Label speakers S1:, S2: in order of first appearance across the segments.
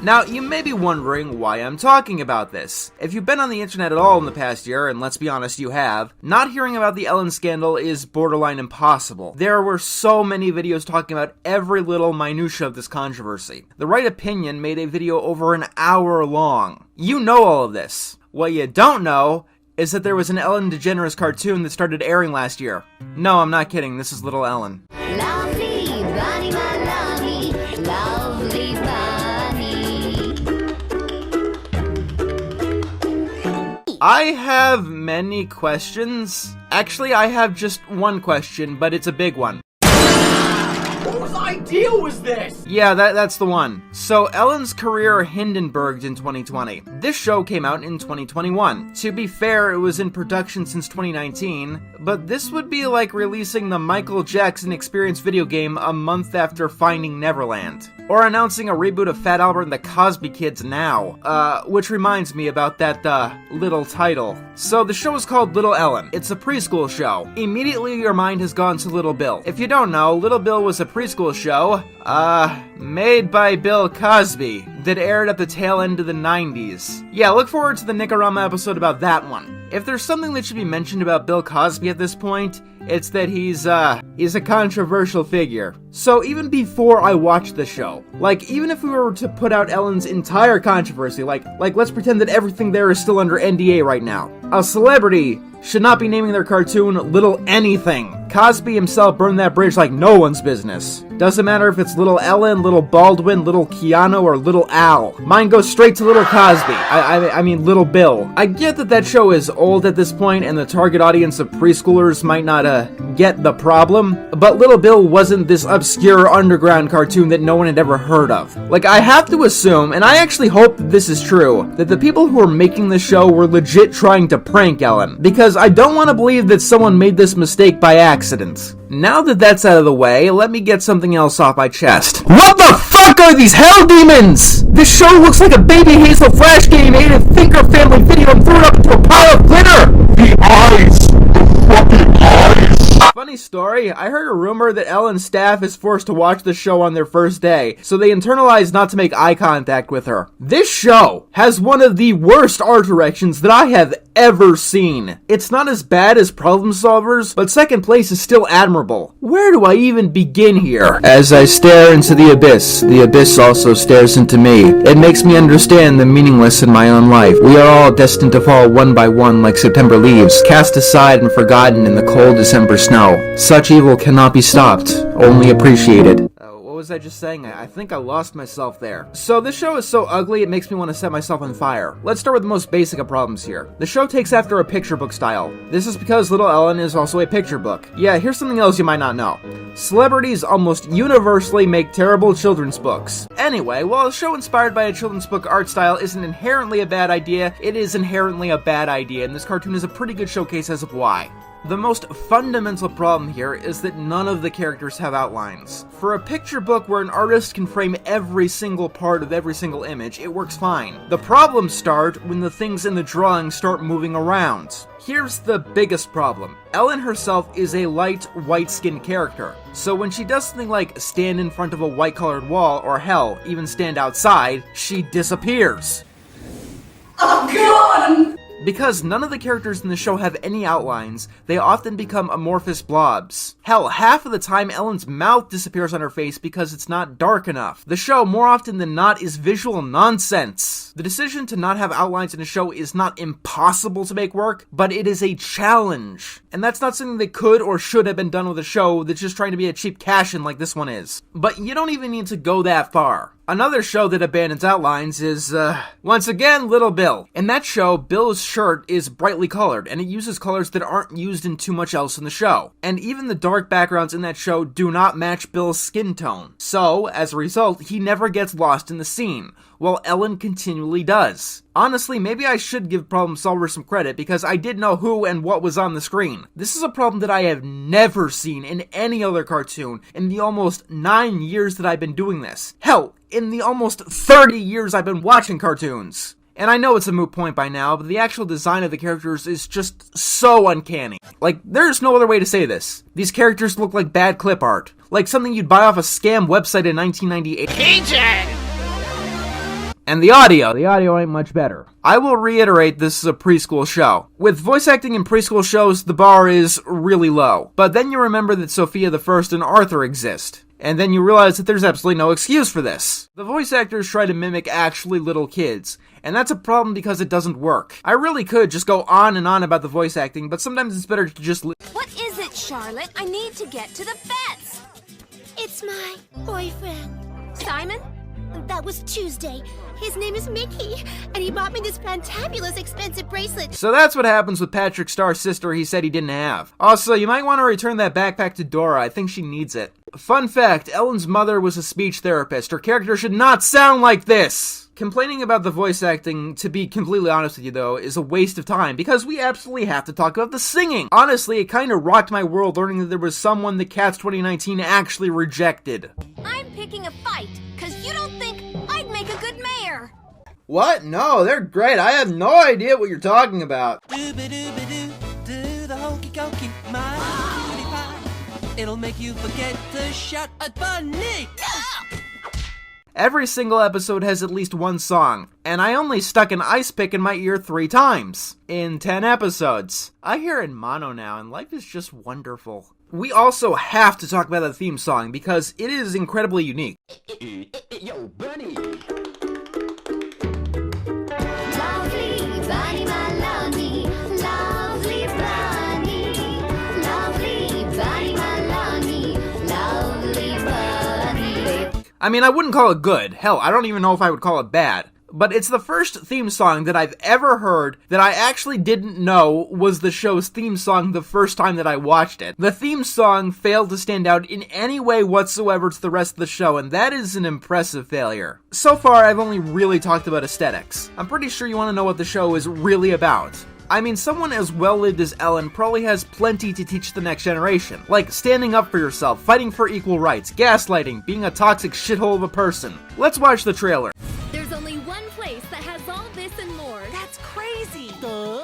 S1: Now, you may be wondering why I'm talking about this. If you've been on the internet at all in the past year, and let's be honest, you have, not hearing about the Ellen scandal is borderline impossible. There were so many videos talking about every little minutia of this controversy. The Right Opinion made a video over an hour long. You know all of this. What you don't know is that there was an Ellen DeGeneres cartoon that started airing last year. No, I'm not kidding, this is Little Ellen.
S2: Lovely bunny, my lovely, lovely bunny.
S1: I have many questions. Actually, I have just one question, but it's a big one.
S3: Whose idea was this?
S1: Yeah, that's the one. So, Ellen's career Hindenburged in 2020. This show came out in 2021. To be fair, it was in production since 2019, but this would be like releasing the Michael Jackson Experience video game a month after Finding Neverland. Or announcing a reboot of Fat Albert and the Cosby Kids now. Which reminds me about that, little title. So the show is called Little Ellen. It's a preschool show. Immediately your mind has gone to Little Bill. If you don't know, Little Bill was a preschool show, made by Bill Cosby, that aired at the tail end of the 90s. Yeah, look forward to the Nicorama episode about that one. If there's something that should be mentioned about Bill Cosby at this point, it's that he's a controversial figure. So even before I watched the show, like, even if we were to put out Ellen's entire controversy, like let's pretend that everything there is still under NDA right now. A celebrity should not be naming their cartoon Little Anything. Cosby himself burned that bridge like no one's business. Doesn't matter if it's Little Ellen, Little Baldwin, Little Keanu, or Little Al. Mine goes straight to Little Cosby. I mean Little Bill. I get that show is old at this point and the target audience of preschoolers might not get the problem, but Little Bill wasn't this obscure underground cartoon that no one had ever heard of. Like, I have to assume, and I actually hope that this is true, that the people who were making the show were legit trying to prank Ellen, because I don't want to believe that someone made this mistake by accident. Now that that's out of the way, let me get something else off my chest. What the fuck are these hell demons? This show looks like a Baby Hazel Flash game ate a Thinker family video and threw it up into a pile of glitter! The eyes! The fucking eyes! Funny story, I heard a rumor that Ellen's staff is forced to watch the show on their first day, so they internalize not to make eye contact with her. This show has one of the worst art directions that I have ever seen. It's not as bad as Problem Solvers, but second place is still admirable. Where do I even begin here? As I stare into the abyss also stares into me. It makes me understand the meaningless in my own life. We are all destined to fall one by one like September leaves, cast aside and forgotten in the cold December snow. Such evil cannot be stopped, only appreciated. What was I just saying? I think I lost myself there. So this show is so ugly it makes me want to set myself on fire. Let's start with the most basic of problems here. The show takes after a picture book style. This is because Little Ellen is also a picture book. Yeah, here's something else you might not know. Celebrities almost universally make terrible children's books. Anyway, while a show inspired by a children's book art style isn't inherently a bad idea, it is inherently a bad idea, and this cartoon is a pretty good showcase as of why. The most fundamental problem here is that none of the characters have outlines. For a picture book where an artist can frame every single part of every single image, it works fine. The problems start when the things in the drawing start moving around. Here's the biggest problem. Ellen herself is a light, white-skinned character. So when she does something like stand in front of a white-colored wall, or hell, even stand outside, she disappears.
S3: I'm gone!
S1: Because none of the characters in the show have any outlines, they often become amorphous blobs. Hell, half of the time Ellen's mouth disappears on her face because it's not dark enough. The show, more often than not, is visual nonsense. The decision to not have outlines in a show is not impossible to make work, but it is a challenge. And that's not something that could or should have been done with a show that's just trying to be a cheap cash-in like this one is. But you don't even need to go that far. Another show that abandons outlines is, once again, Little Bill. In that show, Bill's shirt is brightly colored, and it uses colors that aren't used in too much else in the show. And even the dark backgrounds in that show do not match Bill's skin tone. So, as a result, he never gets lost in the scene, while Ellen continually does. Honestly, maybe I should give Problem Solver some credit, because I did know who and what was on the screen. This is a problem that I have never seen in any other cartoon in the almost 9 years that I've been doing this. Hell, in the almost 30 years I've been watching cartoons. And I know it's a moot point by now, but the actual design of the characters is just so uncanny. Like, there's no other way to say this. These characters look like bad clip art. Like something you'd buy off a scam website in 1998.
S3: PJ!
S1: And the audio ain't much better. I will reiterate, this is a preschool show. With voice acting in preschool shows, the bar is really low. But then you remember that Sophia the First and Arthur exist. And then you realize that there's absolutely no excuse for this. The voice actors try to mimic actually little kids, and that's a problem because it doesn't work. I really could just go on and on about the voice acting, but sometimes it's better to just
S4: What is it, Charlotte? I need to get to the vets.
S5: It's my boyfriend.
S4: Simon?
S5: That was Tuesday. His name is Mickey, and he bought me this fantabulous expensive bracelet.
S1: So that's what happens with Patrick Starr's sister he said he didn't have. Also, you might want to return that backpack to Dora. I think she needs it. Fun fact, Ellen's mother was a speech therapist. Her character should not sound like this! Complaining about the voice acting, to be completely honest with you though, is a waste of time because we absolutely have to talk about the singing. Honestly, it kinda rocked my world learning that there was someone that Cats 2019 actually rejected.
S4: I'm picking a fight, cause you don't think I'd make a good mayor.
S1: What? No, they're great. I have no idea what you're talking about.
S6: Do the hokey cokey, my cutie pie. It'll make you forget to shout at bunny.
S1: Every single episode has at least one song, and I only stuck an ice pick in my ear 3 times, in 10 episodes. I hear it in mono now, and life is just wonderful. We also have to talk about the theme song, because it is incredibly unique.
S3: Yo, Bunny.
S2: Lovely bunny, my lovely, lovely bunny. Lovely bunny, my lovely, lovely bunny.
S1: I mean, I wouldn't call it good. Hell, I don't even know if I would call it bad. But it's the first theme song that I've ever heard that I actually didn't know was the show's theme song the first time that I watched it. The theme song failed to stand out in any way whatsoever to the rest of the show, and that is an impressive failure. So far, I've only really talked about aesthetics. I'm pretty sure you want to know what the show is really about. I mean, someone as well-lived as Ellen probably has plenty to teach the next generation. Like standing up for yourself, fighting for equal rights, gaslighting, being a toxic shithole of a person. Let's watch the trailer.
S4: There's only one place that has all this and more. That's crazy.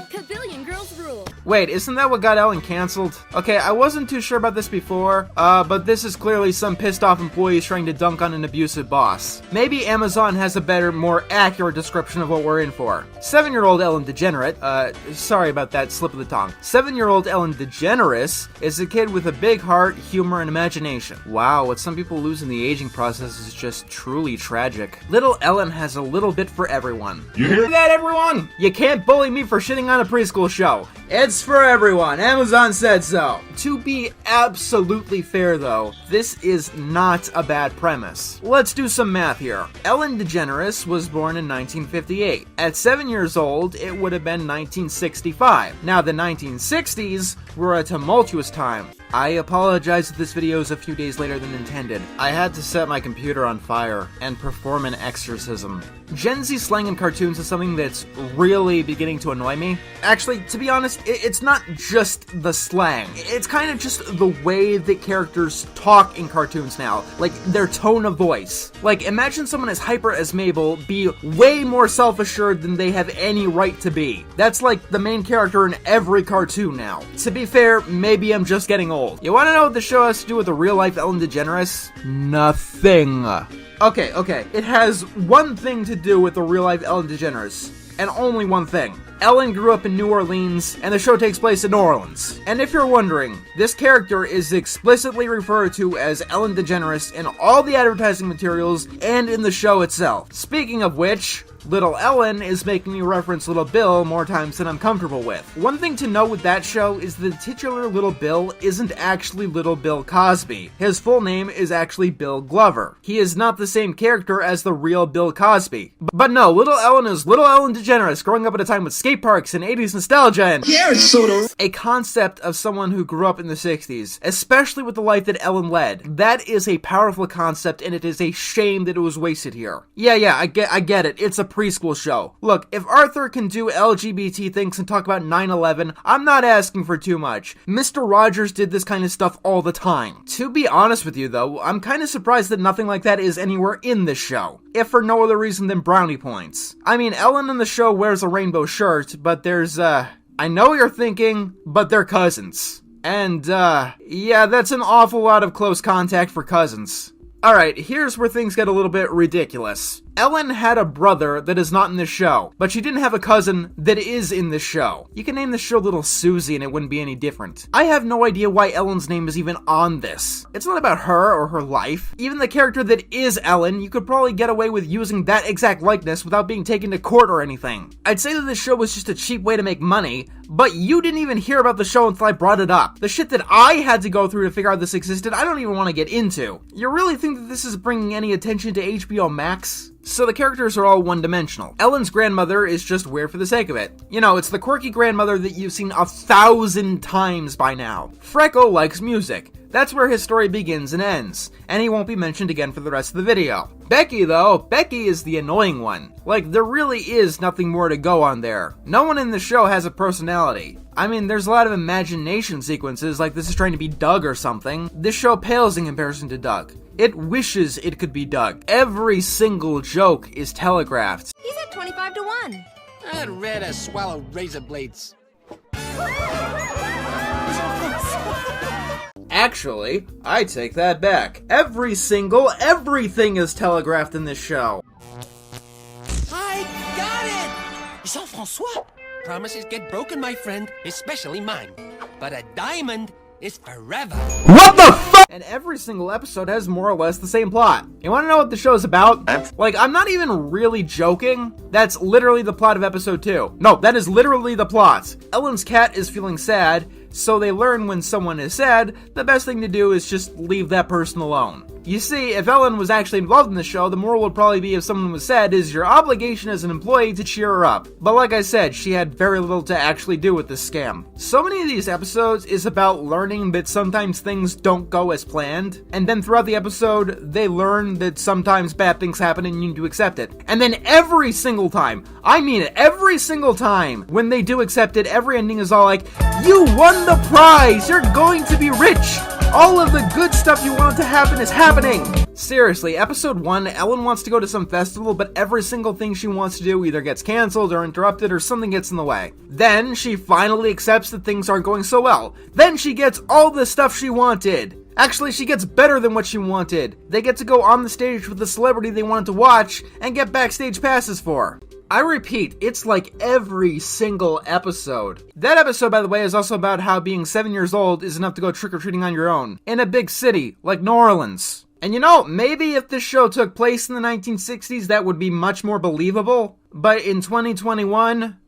S4: Pavilion Girls Rule.
S1: Wait, isn't that what got Ellen canceled? Okay, I wasn't too sure about this before, but this is clearly some pissed off employees trying to dunk on an abusive boss. Maybe Amazon has a better, more accurate description of what we're in for. 7-year-old Ellen DeGenerate, sorry about that slip of the tongue. 7-year-old Ellen DeGeneres is a kid with a big heart, humor, and imagination. Wow, what some people lose in the aging process is just truly tragic. Little Ellen has a little bit for everyone. You hear that, everyone? You can't bully me for shitting on a preschool show. It's for everyone. Amazon said so. To be absolutely fair, though, this is not a bad premise. Let's do some math here. Ellen DeGeneres was born in 1958. At 7 years old, it would have been 1965. Now, the 1960s were a tumultuous time. I apologize if this video is a few days later than intended. I had to set my computer on fire and perform an exorcism. Gen Z slang in cartoons is something that's really beginning to annoy me. Actually, to be honest, it's not just the slang. It's kind of just the way that characters talk in cartoons now. Like, their tone of voice. Like, imagine someone as hyper as Mabel be way more self-assured than they have any right to be. That's like the main character in every cartoon now. To be fair, maybe I'm just getting old. You wanna know what the show has to do with the real-life Ellen DeGeneres? Nothing. Okay, it has one thing to do with the real-life Ellen DeGeneres, and only one thing. Ellen grew up in New Orleans, and the show takes place in New Orleans. And if you're wondering, this character is explicitly referred to as Ellen DeGeneres in all the advertising materials and in the show itself. Speaking of which, Little Ellen is making me reference Little Bill more times than I'm comfortable with. One thing to note with that show is the titular Little Bill isn't actually Little Bill Cosby. His full name is actually Bill Glover. He is not the same character as the real Bill Cosby. But no, Little Ellen is Little Ellen DeGeneres growing up at a time with skate parks and 80s nostalgia and a concept of someone who grew up in the 60s, especially with the life that Ellen led. That is a powerful concept, and it is a shame that it was wasted here. Yeah, I get it. It's a preschool show. Look, if Arthur can do LGBT things and talk about 9/11, I'm not asking for too much. Mr. Rogers did this kind of stuff all the time. To be honest with you though, I'm kind of surprised that nothing like that is anywhere in this show, if for no other reason than brownie points. I mean, Ellen in the show wears a rainbow shirt, but there's, I know what you're thinking, but they're cousins. And, yeah, that's an awful lot of close contact for cousins. Alright, here's where things get a little bit ridiculous. Ellen had a brother that is not in the show, but she didn't have a cousin that is in the show. You can name the show Little Susie and it wouldn't be any different. I have no idea why Ellen's name is even on this. It's not about her or her life. Even the character that is Ellen, you could probably get away with using that exact likeness without being taken to court or anything. I'd say that this show was just a cheap way to make money, but you didn't even hear about the show until I brought it up. The shit that I had to go through to figure out this existed, I don't even want to get into. You really think that this is bringing any attention to HBO Max? So the characters are all one-dimensional. Ellen's grandmother is just weird for the sake of it. You know, it's the quirky grandmother that you've seen 1,000 times by now. Freckle likes music. That's where his story begins and ends, and he won't be mentioned again for the rest of the video. Becky, though, Becky is the annoying one. Like, there really is nothing more to go on there. No one in the show has a personality. I mean, there's a lot of imagination sequences, like this is trying to be Doug or something. This show pales in comparison to Doug. It wishes it could be Doug. Every single joke is telegraphed.
S5: He's at 25 to 1.
S6: I'd rather swallow razor blades.
S1: Actually, I take that back. Everything is telegraphed in this show.
S6: I got it! Jean-François! Promises get broken, my friend, especially mine. But a diamond is forever.
S1: What the fuck? And every single episode has more or less the same plot. You wanna know what the show's about? Like, I'm not even really joking. That's literally the plot of episode 2. No, that is literally the plot. Ellen's cat is feeling sad, so they learn when someone is sad, the best thing to do is just leave that person alone. You see, if Ellen was actually involved in the show, the moral would probably be if someone was sad, is your obligation as an employee to cheer her up. But like I said, she had very little to actually do with this scam. So many of these episodes is about learning that sometimes things don't go as planned, and then throughout the episode, they learn that sometimes bad things happen and you need to accept it. And then every single time, I mean it, every single time, when they do accept it, every ending is all like, you won the prize! You're going to be rich! All of the good stuff you want to happen is happening! Seriously, episode 1, Ellen wants to go to some festival, but every single thing she wants to do either gets cancelled or interrupted or something gets in the way. Then, she finally accepts that things aren't going so well. Then she gets all the stuff she wanted! Actually, she gets better than what she wanted. They get to go on the stage with the celebrity they wanted to watch and get backstage passes for. I repeat, it's like every single episode. That episode, by the way, is also about how being 7 years old is enough to go trick-or-treating on your own, in a big city, like New Orleans. And you know, maybe if this show took place in the 1960s, that would be much more believable. But in 2021,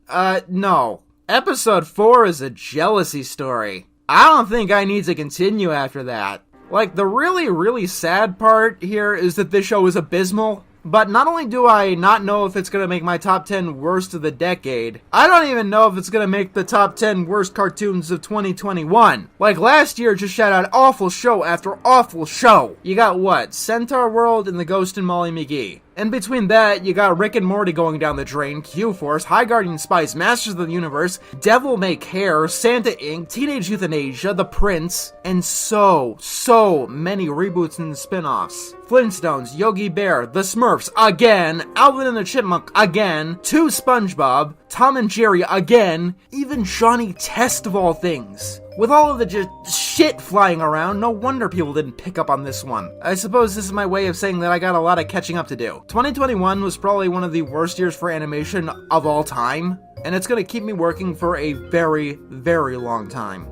S1: no. Episode 4 is a jealousy story. I don't think I need to continue after that. Like, the really sad part here is that this show is abysmal. But not only do I not know if it's going to make my top 10 worst of the decade, I don't even know if it's going to make the top 10 worst cartoons of 2021. Like last year just shot out awful show after awful show. You got what? Centaur World and The Ghost and Molly McGee. And between that, you got Rick and Morty going down the drain, Q-Force, High Guardian Spice, Masters of the Universe, Devil May Care, Santa Inc., Teenage Euthanasia, The Prince, and so many reboots and spin-offs. Flintstones, Yogi Bear, The Smurfs again, Alvin and the Chipmunk again, 2 SpongeBob, Tom and Jerry again, even Johnny Test of all things. With all of the just shit flying around, no wonder people didn't pick up on this one. I suppose this is my way of saying that I got a lot of catching up to do. 2021 was probably one of the worst years for animation of all time, and it's gonna keep me working for a very long time.